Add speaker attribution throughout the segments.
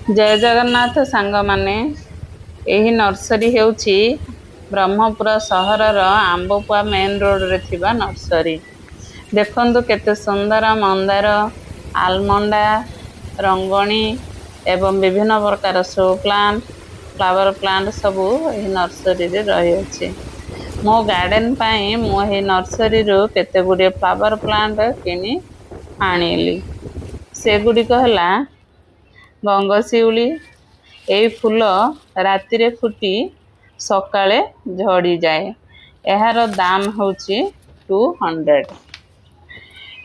Speaker 1: जय जगन्नाथ सांग माने यही नर्सरी हेउची ब्रह्मपुर सहरर आंबपुआ मेन रोड रे थिबा नर्सरी। देखंतु केते सुंदर मंदार आलमंडा रंगणी एवं विभिन्न प्रकार शो प्लांट फ्लावर प्लांट सबू यही नर्सरी रे रही अछि। मो गार्डन पाई मो हे नर्सरी रो केते गुडे फ्लावर प्लांट किनी आनिली। से गुडी कहला गंगशिउली एई फूल राति रे फुटी सकाळे झड़ी जाए। एहार दाम होची 200।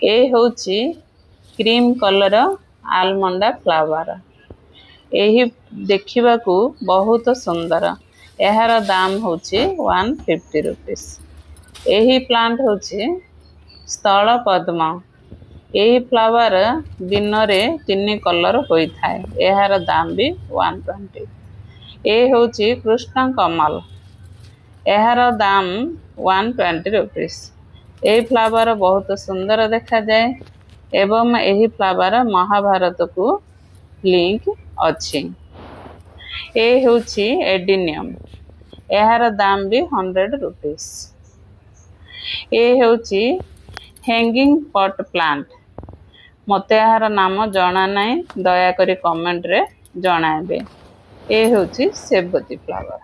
Speaker 1: ए होची क्रीम कलर आलमंडा फ्लावर। एही देखिबा को बहुत सुंदर। एहार दाम होची 150 रुपीस। एही प्लांट होची स्थल पद्म। यही फ्लावर दिन रे 3 कलर होई थाए। एहार दाम भी 120। ए होची कृष्ण कमल। एहार दाम 120 रुपीस। ए फ्लावर बहुत सुंदर देखा जाए एवं एही फ्लावर महाभारत को लिंक अछि। ए होची एडिनियम। एहार दाम भी 100 रुपीस। ए होची हैंगिंग पॉट प्लांट। मते यार नाम जना नाई दया करी कमेंट रे जणाबे। ए होची सेबती फ्लावर।